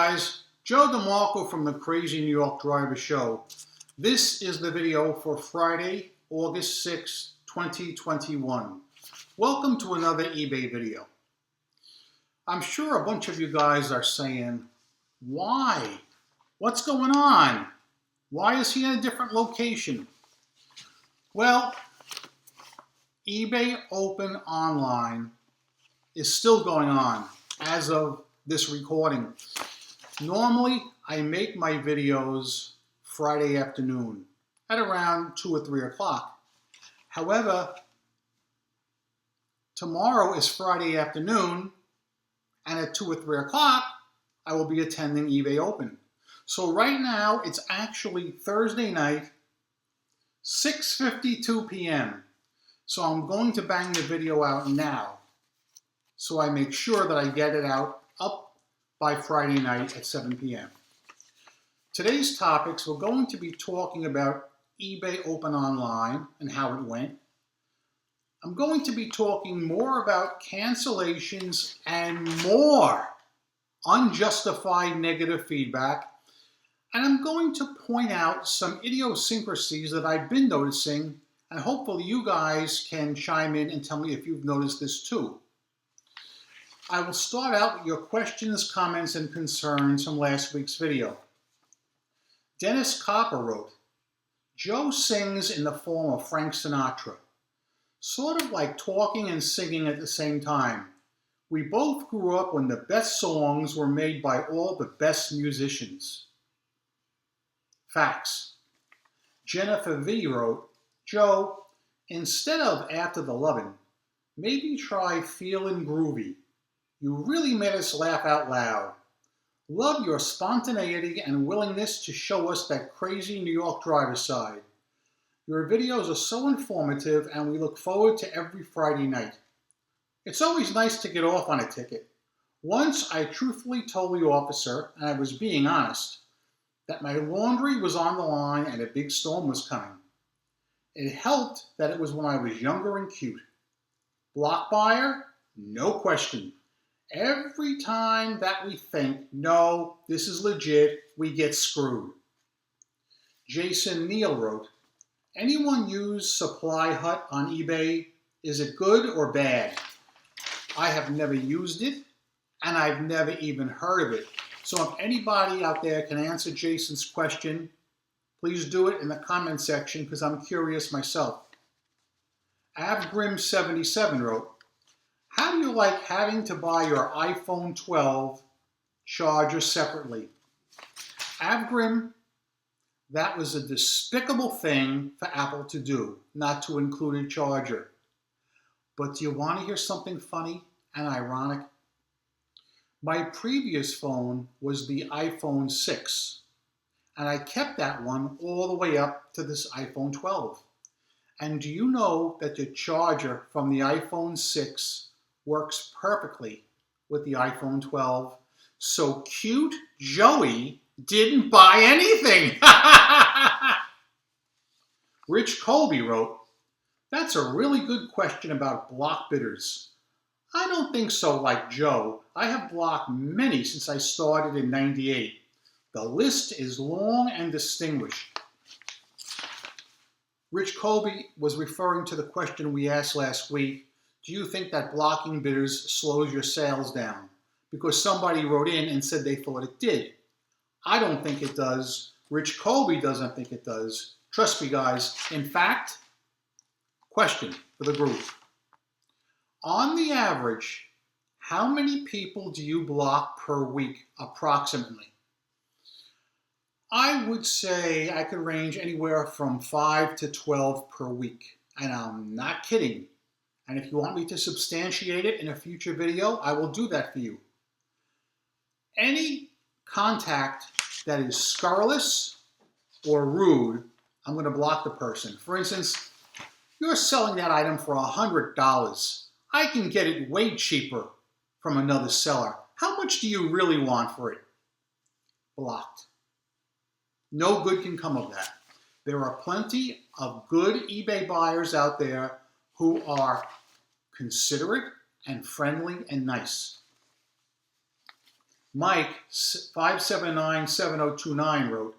guys, Joe DeMarco from the Crazy New York Driver Show. This is the video for Friday, August 6, 2021. Welcome to another eBay video. I'm sure a bunch of you guys are saying, why? What's going on? Why is he in a different location? Well, eBay Open Online is still going on as of this recording. Normally, I make my videos Friday afternoon at around 2 or 3 o'clock. However, tomorrow is Friday afternoon, and at 2 or 3 o'clock, I will be attending eBay Open. So right now, it's actually Thursday night, 6:52 p.m. So I'm going to bang the video out now, so I make sure that I get it up by Friday night at 7 p.m. Today's topics, we're going to be talking about eBay Open Online and how it went. I'm going to be talking more about cancellations and more unjustified negative feedback. And I'm going to point out some idiosyncrasies that I've been noticing, and hopefully you guys can chime in and tell me if you've noticed this too. I will start out with your questions, comments, and concerns from last week's video. Dennis Copper wrote, Joe sings in the form of Frank Sinatra, sort of like talking and singing at the same time. We both grew up when the best songs were made by all the best musicians. Facts. Jennifer V wrote, Joe, instead of After the Lovin', maybe try Feelin' Groovy. You really made us laugh out loud. Love your spontaneity and willingness to show us that crazy New York driver side. Your videos are so informative and we look forward to every Friday night. It's always nice to get off on a ticket. Once I truthfully told the officer, and I was being honest, that my laundry was on the line and a big storm was coming. It helped that it was when I was younger and cute. Block buyer? No question. Every time that we think, no, this is legit, we get screwed. Jason Neal wrote, anyone use Supply Hut on eBay? Is it good or bad? I have never used it, and I've never even heard of it. So if anybody out there can answer Jason's question, please do it in the comment section because I'm curious myself. Avgrim77 wrote, how do you like having to buy your iPhone 12 charger separately? Avgrim, that was a despicable thing for Apple to do, not to include a charger. But do you want to hear something funny and ironic? My previous phone was the iPhone 6, and I kept that one all the way up to this iPhone 12. And do you know that the charger from the iPhone 6 works perfectly with the iPhone 12? So cute Joey didn't buy anything. Rich Colby wrote, that's a really good question about block bidders. I don't think so like Joe. I have blocked many since I started in '98. The list is long and distinguished. Rich Colby was referring to the question we asked last week. Do you think that blocking bidders slows your sales down? Because somebody wrote in and said they thought it did. I don't think it does. Rich Colby doesn't think it does. Trust me, guys. In fact, question for the group. On the average, how many people do you block per week, approximately? I would say I could range anywhere from 5 to 12 per week. And I'm not kidding. And if you want me to substantiate it in a future video, I will do that for you. Any contact that is scurrilous or rude, I'm going to block the person. For instance, you're selling that item for $100. I can get it way cheaper from another seller. How much do you really want for it? Blocked. No good can come of that. There are plenty of good eBay buyers out there who are considerate and friendly and nice. Mike 5797029 wrote,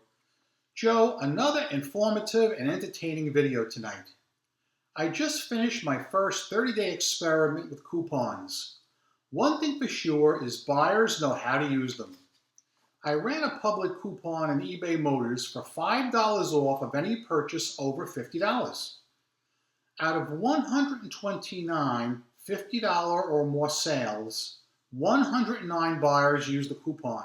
Joe, another informative and entertaining video tonight. I just finished my first 30-day experiment with coupons. One thing for sure is buyers know how to use them. I ran a public coupon on eBay Motors for $5 off of any purchase over $50. Out of 129 $50 or more sales, 109 buyers used the coupon.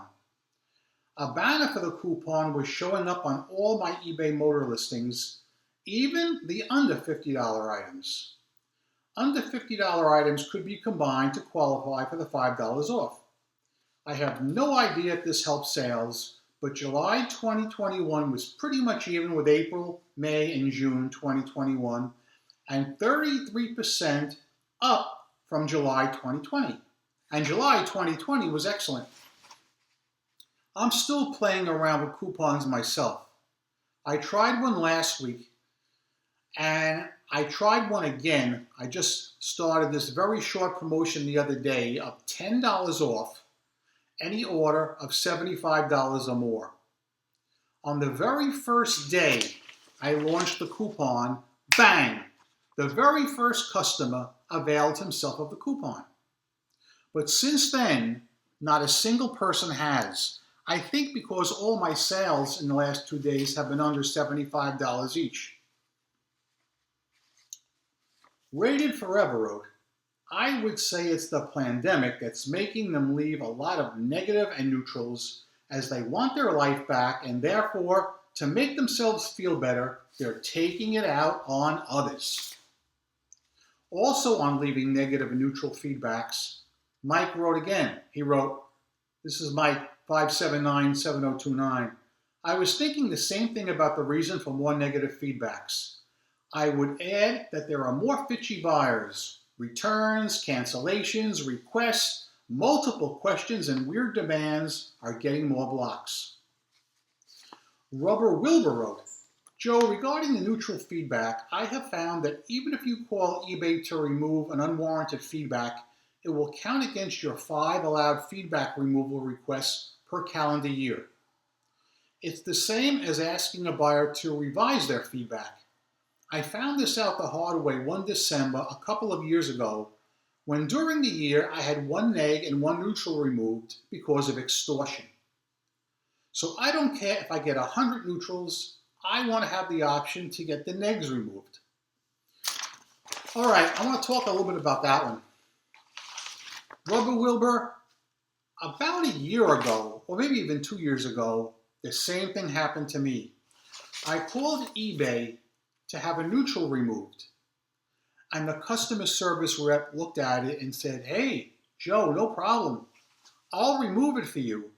A banner for the coupon was showing up on all my eBay motor listings, even the under $50 items. Under $50 items could be combined to qualify for the $5 off. I have no idea if this helped sales, but July 2021 was pretty much even with April, May, and June 2021, and 33% up from July 2020. And July 2020 was excellent. I'm still playing around with coupons myself. I tried one last week, and I tried one again. I just started this very short promotion the other day of $10 off any order of $75 or more. On the very first day I launched the coupon, bang! The very first customer availed himself of the coupon. But since then, not a single person has. I think because all my sales in the last 2 days have been under $75 each. Rated Forever wrote, I would say it's the pandemic that's making them leave a lot of negative and neutrals as they want their life back, and therefore, to make themselves feel better, they're taking it out on others. Also on leaving negative and neutral feedbacks, Mike wrote again. He wrote, this is Mike 5797029. I was thinking the same thing about the reason for more negative feedbacks. I would add that there are more fishy buyers, returns, cancellations, requests, multiple questions, and weird demands are getting more blocks. Wilbur wrote, Joe, regarding the neutral feedback, I have found that even if you call eBay to remove an unwarranted feedback, it will count against your 5 allowed feedback removal requests per calendar year. It's the same as asking a buyer to revise their feedback. I found this out the hard way one December a couple of years ago when during the year I had 1 neg and 1 neutral removed because of extortion. So I don't care if I get 100 neutrals, I want to have the option to get the negs removed. All right, I want to talk a little bit about that one. Wilbur, about a year ago, or maybe even 2 years ago, the same thing happened to me. I called eBay to have a neutral removed, and the customer service rep looked at it and said, hey, Joe, no problem. I'll remove it for you,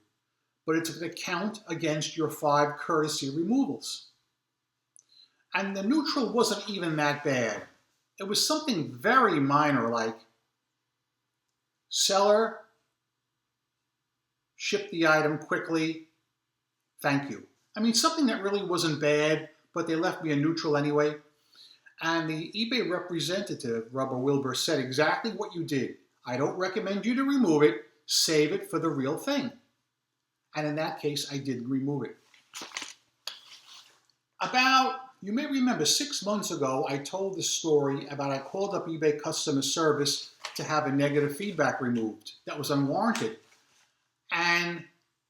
but it's going to count against your 5 courtesy removals. And the neutral wasn't even that bad. It was something very minor like, seller, ship the item quickly, thank you. I mean, something that really wasn't bad, but they left me a neutral anyway. And the eBay representative, Wilbur, said exactly what you did. I don't recommend you to remove it, save it for the real thing. And in that case, I did remove it. You may remember 6 months ago, I told the story about I called up eBay customer service to have a negative feedback removed that was unwarranted. And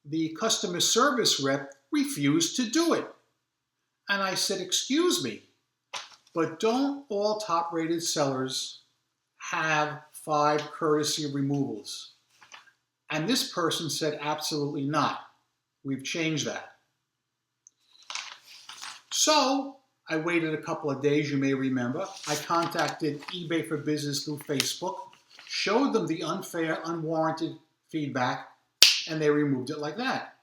the customer service rep refused to do it. And I said, excuse me, but don't all top-rated sellers have 5 courtesy removals? And this person said, absolutely not. We've changed that. So I waited a couple of days, you may remember. I contacted eBay for Business through Facebook, showed them the unfair, unwarranted feedback, and they removed it like that.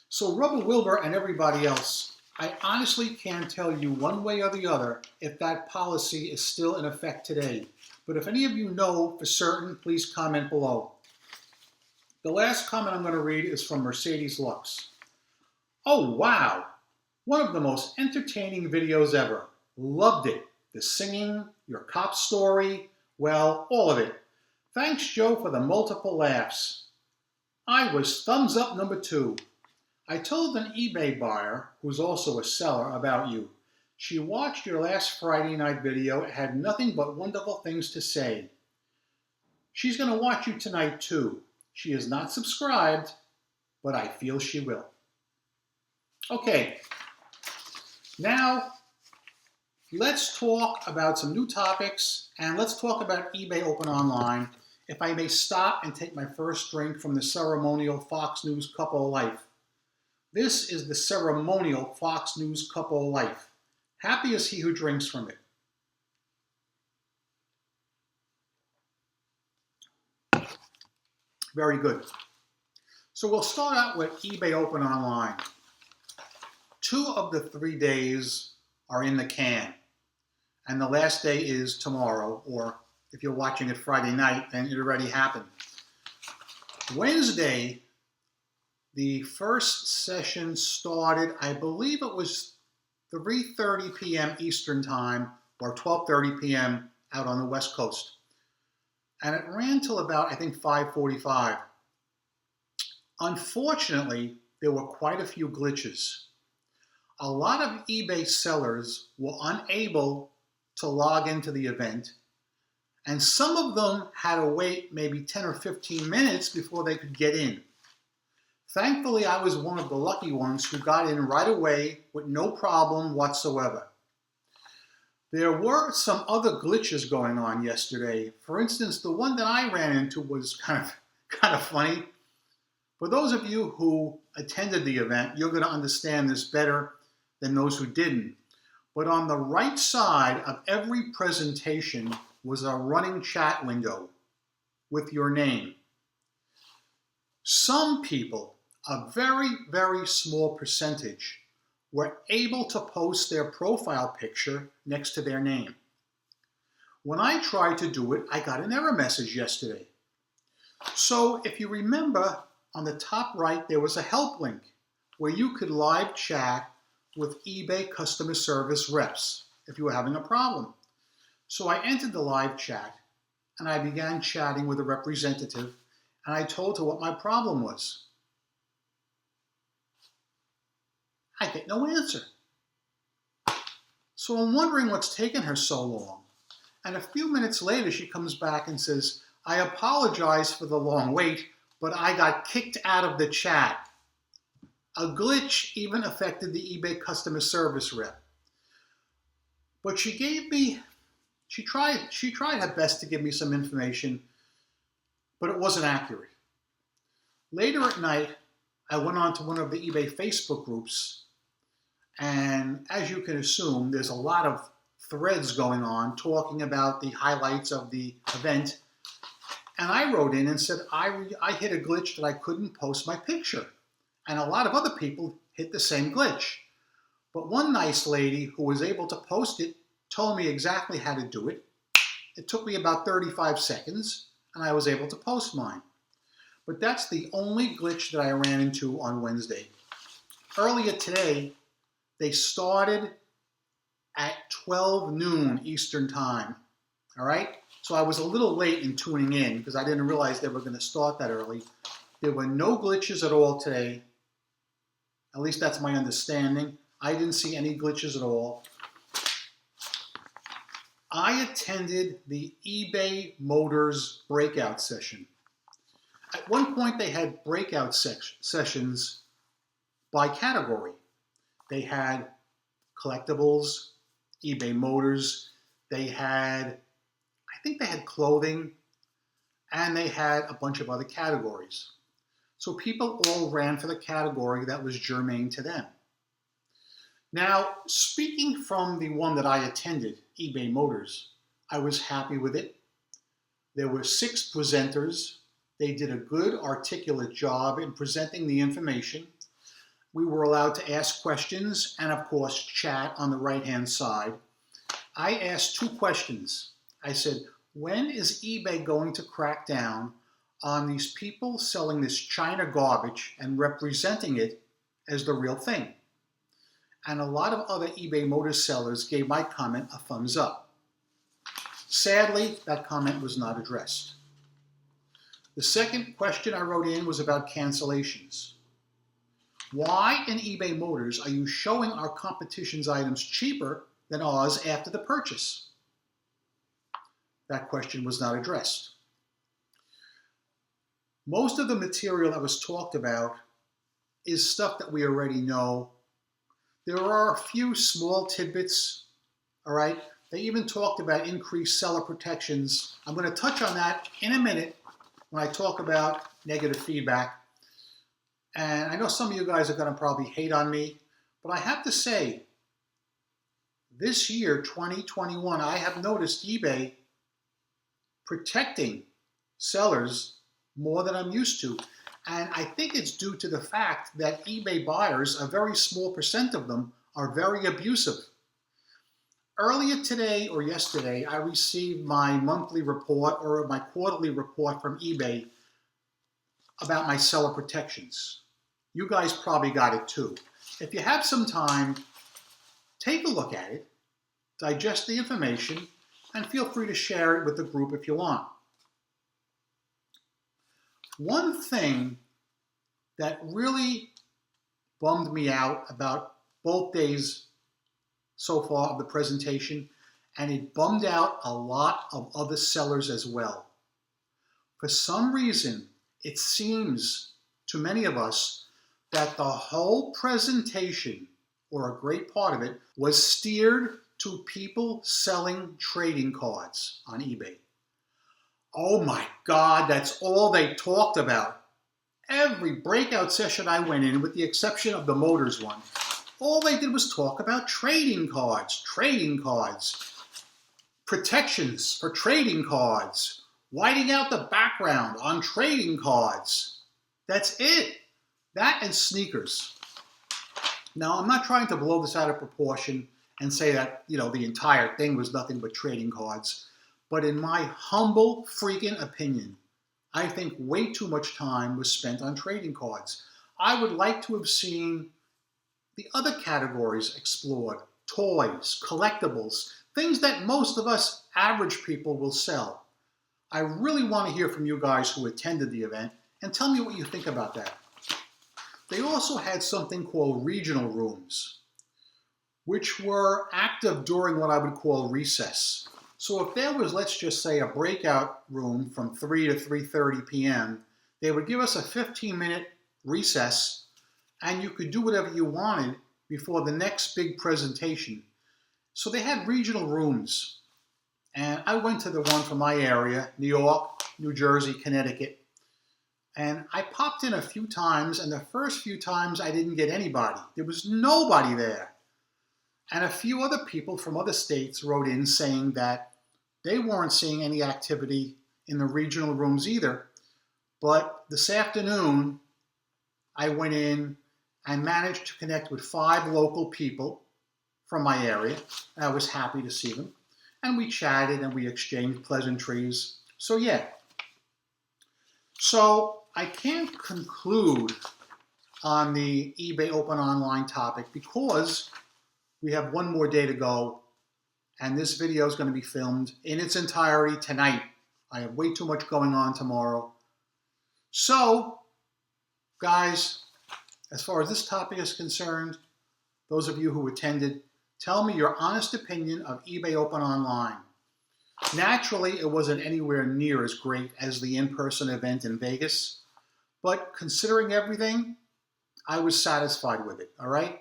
So Wilbur and everybody else, I honestly can't tell you one way or the other if that policy is still in effect today. But if any of you know for certain, please comment below. The last comment I'm going to read is from Mercedes Lux. Oh, wow. One of the most entertaining videos ever. Loved it. The singing, your cop story, well, all of it. Thanks, Joe, for the multiple laughs. I was thumbs up number 2. I told an eBay buyer, who's also a seller, about you. She watched your last Friday night video and had nothing but wonderful things to say. She's going to watch you tonight too. She is not subscribed, but I feel she will. Okay, now let's talk about some new topics, and let's talk about eBay Open Online. If I may stop and take my first drink from the ceremonial Fox News Cup of Life. This is the ceremonial Fox News Cup of Life. Happy is he who drinks from it. Very good. So we'll start out with eBay Open Online. 2 of the 3 days are in the can. And the last day is tomorrow, or if you're watching it Friday night, then it already happened. Wednesday, the first session started, I believe it was 3:30 p.m. Eastern Time or 12:30 p.m. out on the West Coast. And it ran till about, I think, 5:45. Unfortunately, there were quite a few glitches. A lot of eBay sellers were unable to log into the event, and some of them had to wait maybe 10 or 15 minutes before they could get in. Thankfully, I was one of the lucky ones who got in right away with no problem whatsoever. There were some other glitches going on yesterday. For instance, the one that I ran into was kind of funny. For those of you who attended the event, you're going to understand this better than those who didn't. But on the right side of every presentation was a running chat window with your name. Some people, a very, very small percentage, were able to post their profile picture next to their name. When I tried to do it, I got an error message yesterday. So if you remember, on the top right, there was a help link where you could live chat with eBay customer service reps if you were having a problem. So I entered the live chat and I began chatting with a representative, and I told her what my problem was. I get no answer. So I'm wondering what's taken her so long. And a few minutes later, she comes back and says, I apologize for the long wait, but I got kicked out of the chat. A glitch even affected the eBay customer service rep. But she tried her best to give me some information, but it wasn't accurate. Later at night, I went on to one of the eBay Facebook groups, and as you can assume, there's a lot of threads going on talking about the highlights of the event. And I wrote in and said, I hit a glitch that I couldn't post my picture. And a lot of other people hit the same glitch. But one nice lady who was able to post it told me exactly how to do it. It took me about 35 seconds, and I was able to post mine. But that's the only glitch that I ran into on Wednesday. Earlier today, they started at 12 noon Eastern Time. All right? So I was a little late in tuning in because I didn't realize they were going to start that early. There were no glitches at all today. At least that's my understanding. I didn't see any glitches at all. I attended the eBay Motors Breakout session. At one point, they had breakout sessions by category. They had collectibles, eBay Motors. I think they had clothing, and they had a bunch of other categories. So people all ran for the category that was germane to them. Now, speaking from the one that I attended, eBay Motors, I was happy with it. There were 6 presenters. They did a good, articulate job in presenting the information. We were allowed to ask questions and, of course, chat on the right-hand side. I asked 2 questions. I said, when is eBay going to crack down on these people selling this China garbage and representing it as the real thing? And a lot of other eBay Motors sellers gave my comment a thumbs up. Sadly, that comment was not addressed. The second question I wrote in was about cancellations. Why in eBay Motors are you showing our competition's items cheaper than ours after the purchase? That question was not addressed. Most of the material that was talked about is stuff that we already know. There are a few small tidbits, all right? They even talked about increased seller protections. I'm going to touch on that in a minute when I talk about negative feedback. And I know some of you guys are going to probably hate on me, but I have to say, this year, 2021, I have noticed eBay protecting sellers more than I'm used to. And I think it's due to the fact that eBay buyers, a very small percent of them, are very abusive. Earlier today or yesterday, I received my monthly report or my quarterly report from eBay about my seller protections. You guys probably got it too. If you have some time, take a look at it, digest the information, and feel free to share it with the group if you want. One thing that really bummed me out about both days so far of the presentation, and it bummed out a lot of other sellers as well. For some reason, it seems to many of us that the whole presentation, or a great part of it, was steered to people selling trading cards on eBay. Oh my God, that's all they talked about. Every breakout session I went in, with the exception of the Motors one, all they did was talk about trading cards, protections for trading cards, whiting out the background on trading cards. That's it. That and sneakers. Now, I'm not trying to blow this out of proportion and say that, the entire thing was nothing but trading cards. But in my humble freaking opinion, I think way too much time was spent on trading cards. I would like to have seen the other categories explored: toys, collectibles, things that most of us average people will sell. I really want to hear from you guys who attended the event and tell me what you think about that. They also had something called regional rooms, which were active during what I would call recess. So if there was, let's just say, a breakout room from 3 to 3:30 p.m., they would give us a 15-minute recess, and you could do whatever you wanted before the next big presentation. So they had regional rooms, and I went to the one from my area, New York, New Jersey, Connecticut, and I popped in a few times, and the first few times I didn't get anybody. There was nobody there. And a few other people from other states wrote in saying that they weren't seeing any activity in the regional rooms either. But this afternoon, I went in and managed to connect with 5 local people from my area. And I was happy to see them. And we chatted and we exchanged pleasantries. So yeah. So I can't conclude on the eBay Open Online topic because we have one more day to go, and this video is going to be filmed in its entirety tonight. I have way too much going on tomorrow. So, guys, as far as this topic is concerned, those of you who attended, tell me your honest opinion of eBay Open Online. Naturally, it wasn't anywhere near as great as the in-person event in Vegas, but considering everything, I was satisfied with it, all right?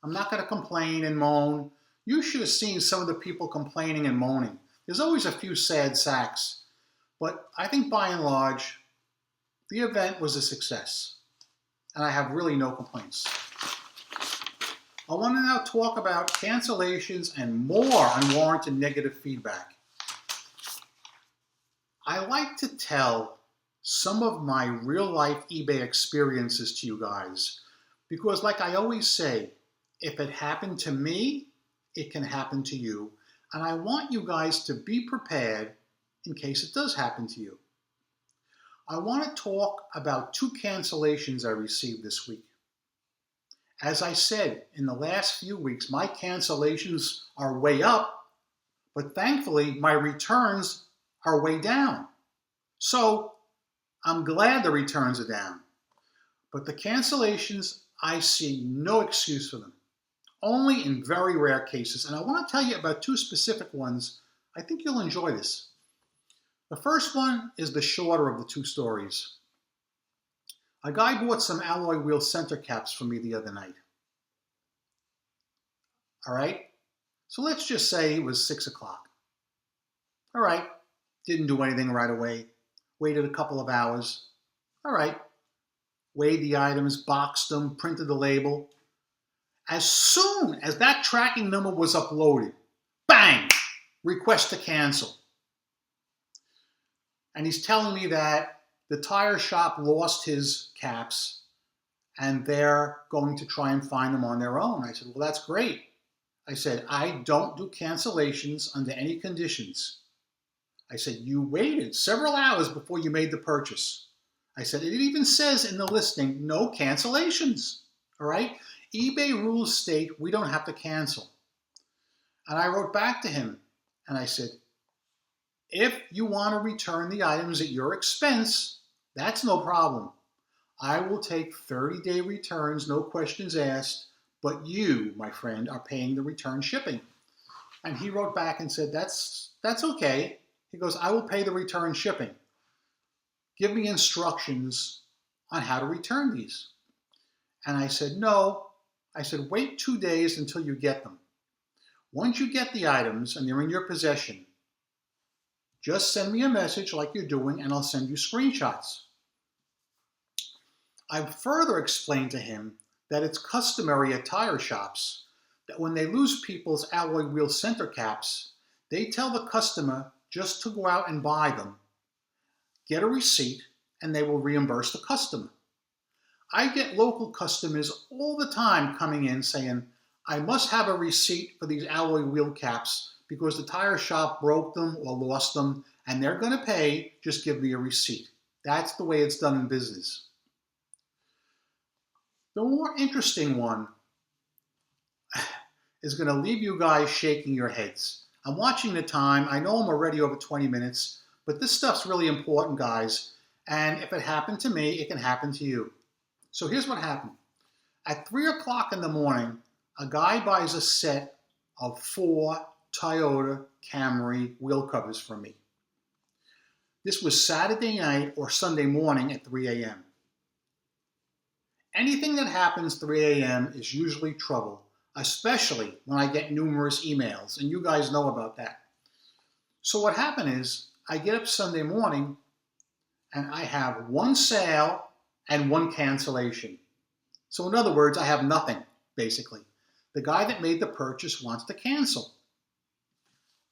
I'm not going to complain and moan. You should have seen some of the people complaining and moaning. There's always a few sad sacks, but I think by and large, the event was a success, and I have really no complaints. I want to now talk about cancellations and more unwarranted negative feedback. I like to tell some of my real-life eBay experiences to you guys because, like I always say, if it happened to me, it can happen to you. And I want you guys to be prepared in case it does happen to you. I want to talk about 2 cancellations I received this week. As I said, in the last few weeks, my cancellations are way up, but thankfully my returns are way down. So I'm glad the returns are down. But the cancellations, I see no excuse for them. Only in very rare cases. And I want to tell you about two specific ones. I think you'll enjoy this. The first one is the shorter of the two stories. A guy bought some alloy wheel center caps for me the other night. All right? So let's just say it was 6 o'clock. All right. Didn't do anything right away. Waited a couple of hours. All right. Weighed the items, boxed them, printed the label. As soon as that tracking number was uploaded, bang, request to cancel. And he's telling me that the tire shop lost his caps and they're going to try and find them on their own. I said, well, that's great. I said, I don't do cancellations under any conditions. I said, you waited several hours before you made the purchase. I said, it even says in the listing, no cancellations, all right? eBay rules state we don't have to cancel. And I wrote back to him and I said, if you want to return the items at your expense, that's no problem. I will take 30-day returns, no questions asked, but you, my friend, are paying the return shipping. And he wrote back and said, that's okay. He goes, I will pay the return shipping. Give me instructions on how to return these. And I said, no. I said, wait 2 days until you get them. Once you get the items and they're in your possession, just send me a message like you're doing and I'll send you screenshots. I further explained to him that it's customary at tire shops that when they lose people's alloy wheel center caps, they tell the customer just to go out and buy them, get a receipt, and they will reimburse the customer. I get local customers all the time coming in saying, I must have a receipt for these alloy wheel caps because the tire shop broke them or lost them, and they're going to pay, just give me a receipt. That's the way it's done in business. The more interesting one is going to leave you guys shaking your heads. I'm watching the time. I know I'm already over 20 minutes, but this stuff's really important, guys. And if it happened to me, it can happen to you. So here's what happened. At 3 o'clock in the morning, a guy buys a set of 4 Toyota Camry wheel covers from me. This was Saturday night or Sunday morning at 3 a.m. Anything that happens 3 a.m. is usually trouble, especially when I get numerous emails, and you guys know about that. So what happened is, I get up Sunday morning, and I have 1 sale and 1 cancellation. So in other words, I have nothing, basically. The guy that made the purchase wants to cancel.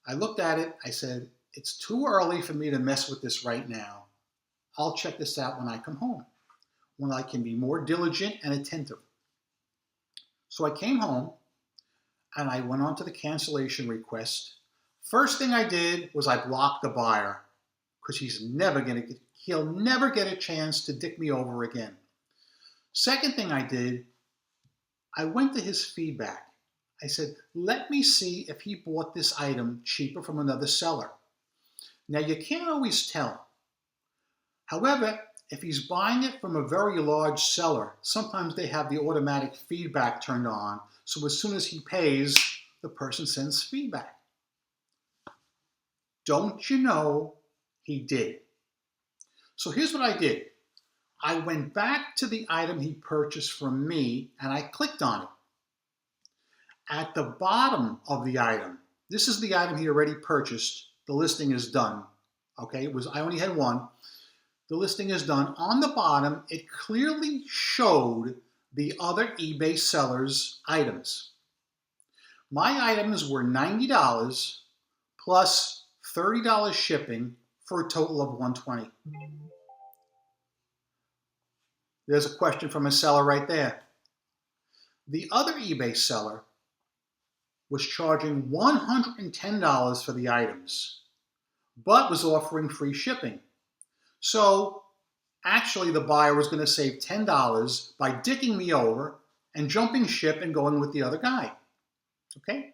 I looked at it, I said, it's too early for me to mess with this right now. I'll check this out when I come home, when I can be more diligent and attentive. So I came home and I went on to the cancellation request. First thing I did was I blocked the buyer because he'll never get a chance to dick me over again. Second thing I did, I went to his feedback. I said, let me see if he bought this item cheaper from another seller. Now you can't always tell. However, if he's buying it from a very large seller, sometimes they have the automatic feedback turned on. So as soon as he pays, the person sends feedback. Don't you know he did? So here's what I did. I went back to the item he purchased from me and I clicked on it. At the bottom of the item, this is the item he already purchased. The listing is done. Okay, I only had 1. The listing is done. On the bottom, it clearly showed the other eBay seller's items. My items were $90 plus $30 shipping for a total of $120. There's a question from a seller right there. The other eBay seller was charging $110 for the items, but was offering free shipping. So actually the buyer was going to save $10 by dicking me over and jumping ship and going with the other guy. Okay?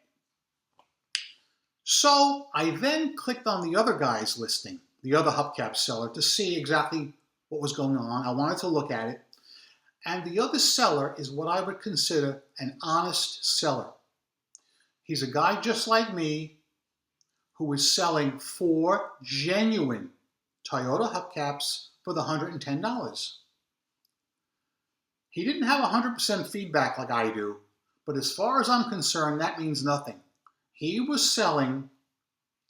So I then clicked on the other guy's listing, the other hubcap seller, to see exactly what was going on. I wanted to look at it. And the other seller is what I would consider an honest seller. He's a guy just like me who is selling 4 genuine Toyota hubcaps for the $110. He didn't have 100% feedback like I do, but as far as I'm concerned, that means nothing. He was selling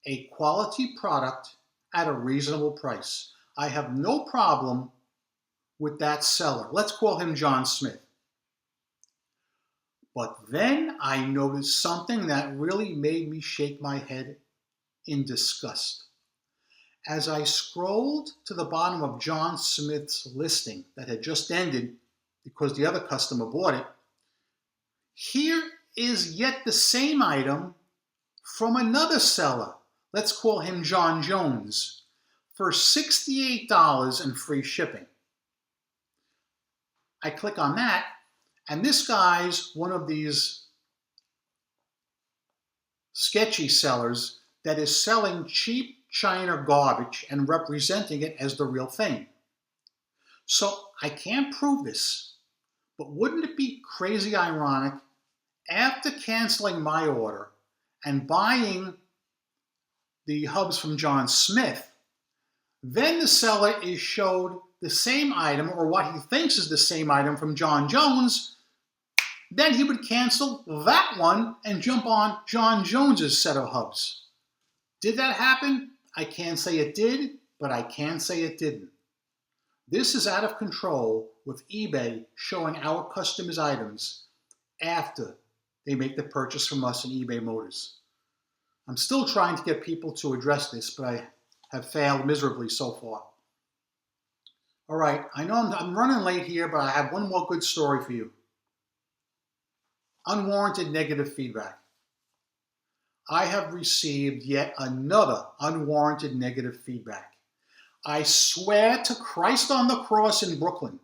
a quality product at a reasonable price. I have no problem with that seller. Let's call him John Smith. But then I noticed something that really made me shake my head in disgust. As I scrolled to the bottom of John Smith's listing that had just ended because the other customer bought it, here is yet the same item from another seller. Let's call him Jon Jones, for $68 and free shipping. I click on that, and this guy's one of these sketchy sellers that is selling cheap China garbage and representing it as the real thing. So I can't prove this, but wouldn't it be crazy ironic, after canceling my order and buying the hubs from John Smith, then the seller is showed the same item, or what he thinks is the same item, from Jon Jones, then he would cancel that one and jump on Jon Jones's set of hubs. Did that happen? I can't say it did, but I can say it didn't. This is out of control with eBay showing our customers' items after they make the purchase from us in eBay Motors. I'm still trying to get people to address this, but I have failed miserably so far. All right, I know I'm running late here, but I have one more good story for you. Unwarranted negative feedback. I have received yet another unwarranted negative feedback. I swear to Christ on the cross in Brooklyn.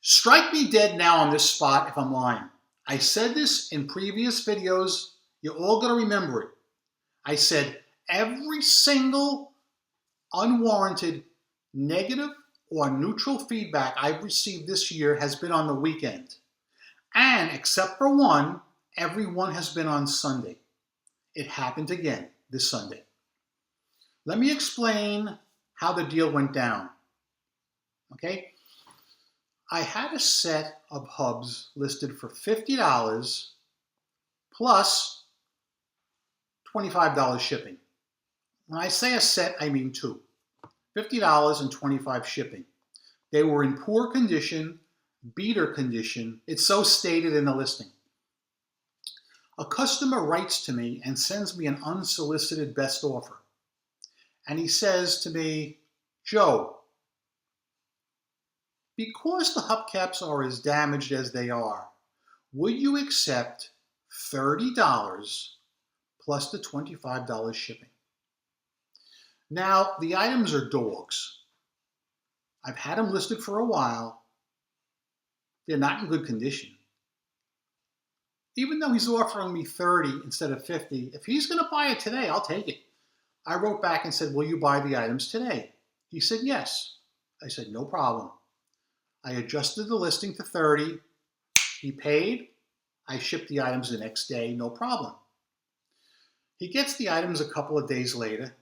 Strike me dead now on this spot if I'm lying. I said this in previous videos. You're all going to remember it. I said every single unwarranted negative or neutral feedback I've received this year has been on the weekend. And except for one, every one has been on Sunday. It happened again this Sunday. Let me explain how the deal went down. Okay? I had a set of hubs listed for $50 plus $25 shipping. When I say a set, I mean two. $50 and $25 shipping. They were in poor condition, beater condition. It's so stated in the listing. A customer writes to me and sends me an unsolicited best offer. And he says to me, Joe, because the hubcaps are as damaged as they are, would you accept $30 plus the $25 shipping? Now, the items are dogs. I've had them listed for a while. They're not in good condition. Even though he's offering me $30 instead of $50, if he's going to buy it today, I'll take it. I wrote back and said, will you buy the items today? He said, yes. I said, no problem. I adjusted the listing to $30. He paid. I shipped the items the next day, no problem. He gets the items a couple of days later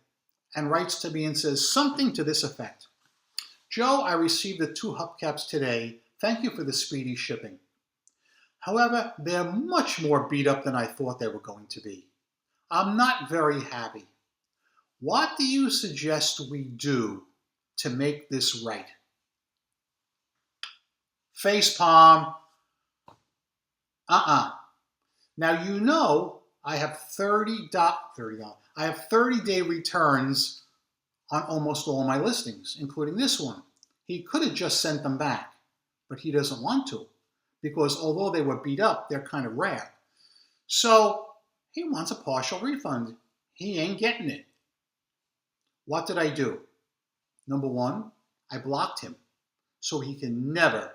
and writes to me and says something to this effect. Joe, I received the 2 hubcaps today. Thank you for the speedy shipping. However, they're much more beat up than I thought they were going to be. I'm not very happy. What do you suggest we do to make this right? Facepalm. Now you know I have I have 30-day returns on almost all my listings, including this one. He could have just sent them back, but he doesn't want to because although they were beat up, they're kind of rare. So he wants a partial refund. He ain't getting it. What did I do? Number one, I blocked him so he can never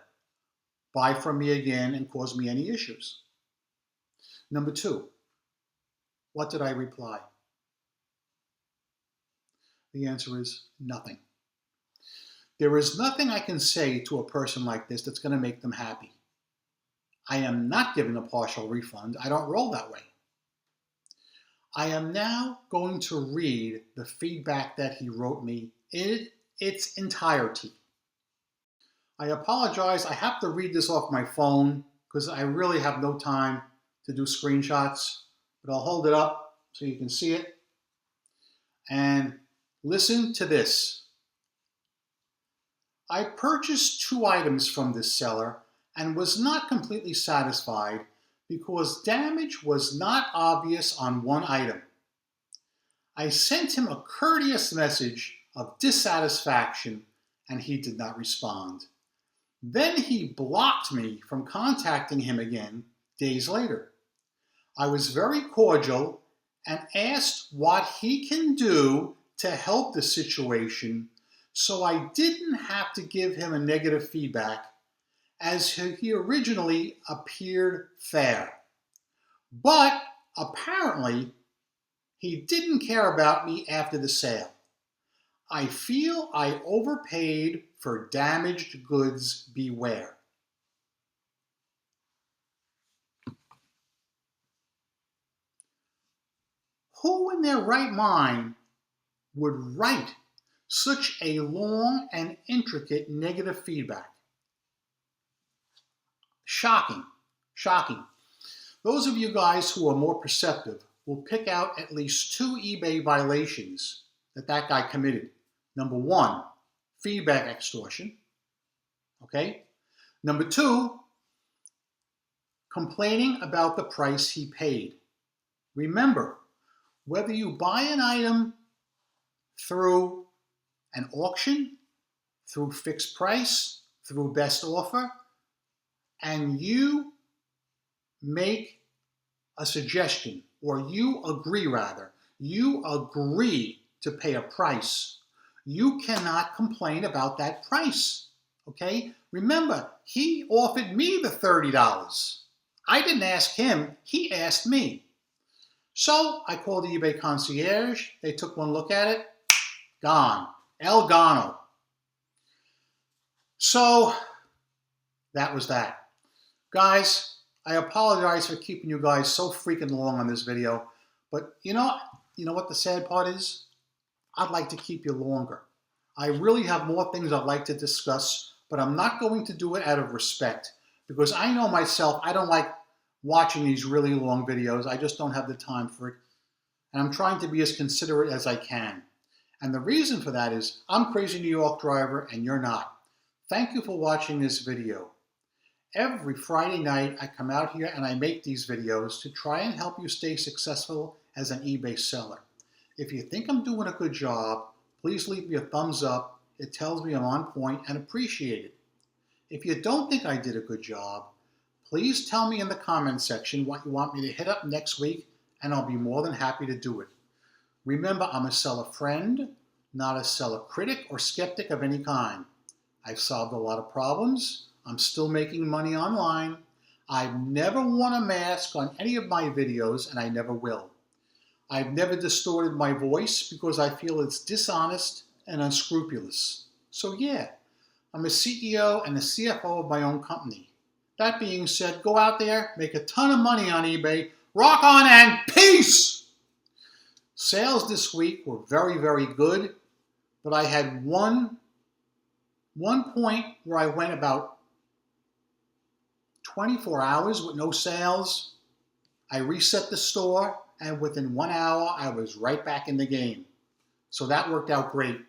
buy from me again and cause me any issues. Number two, what did I reply? The answer is nothing. There is nothing I can say to a person like this that's going to make them happy. I am not giving a partial refund. I don't roll that way. I am now going to read the feedback that he wrote me in its entirety. I apologize. I have to read this off my phone because I really have no time to do screenshots, but I'll hold it up so you can see it. And listen to this. I purchased 2 items from this seller and was not completely satisfied because damage was not obvious on one item. I sent him a courteous message of dissatisfaction and he did not respond. Then he blocked me from contacting him again days later. I was very cordial and asked what he can do to help the situation, so I didn't have to give him a negative feedback as he originally appeared fair. But apparently, he didn't care about me after the sale. I feel I overpaid for damaged goods. Beware. Who in their right mind would write such a long and intricate negative feedback? Shocking, shocking. Those of you guys who are more perceptive will pick out at least 2 eBay violations that guy committed. Number 1, feedback extortion. Okay? Number 2, complaining about the price he paid. Remember, whether you buy an item through an auction, through fixed price, through best offer, and you make a suggestion, or you agree to pay a price, you cannot complain about that price, okay? Remember, he offered me the $30. I didn't ask him, he asked me. So I called the eBay concierge, they took one look at it, gone, El Gano. So that was that. Guys, I apologize for keeping you guys so freaking long on this video, but you know what the sad part is? I'd like to keep you longer. I really have more things I'd like to discuss, but I'm not going to do it out of respect because I know myself, I don't like watching these really long videos. I just don't have the time for it. And I'm trying to be as considerate as I can. And the reason for that is I'm Crazy New York Driver and you're not. Thank you for watching this video. Every Friday night, I come out here and I make these videos to try and help you stay successful as an eBay seller. If you think I'm doing a good job, please leave me a thumbs up. It tells me I'm on point and appreciate it. If you don't think I did a good job, please tell me in the comment section what you want me to hit up next week and I'll be more than happy to do it. Remember, I'm a seller friend, not a seller critic or skeptic of any kind. I've solved a lot of problems. I'm still making money online. I've never worn a mask on any of my videos, and I never will. I've never distorted my voice because I feel it's dishonest and unscrupulous. So yeah, I'm a CEO and a CFO of my own company. That being said, go out there, make a ton of money on eBay, rock on, and peace! Sales this week were very, very good, but I had one point where I went about 24 hours with no sales. I reset the store, and within 1 hour, I was right back in the game. So that worked out great.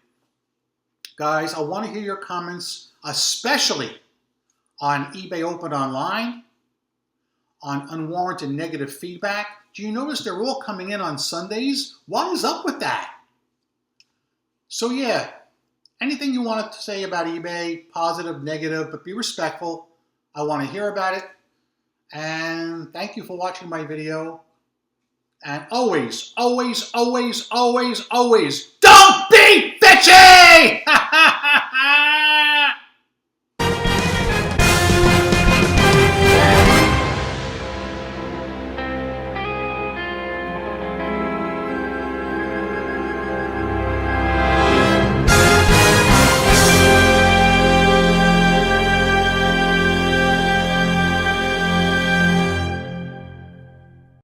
Guys, I want to hear your comments, especially on eBay Open Online, on unwarranted negative feedback. Do you notice they're all coming in on Sundays? What is up with that? So yeah, anything you want to say about eBay, positive, negative, but be respectful. I want to hear about it. And thank you for watching my video. And always, always, always, always, always, don't be bitchy!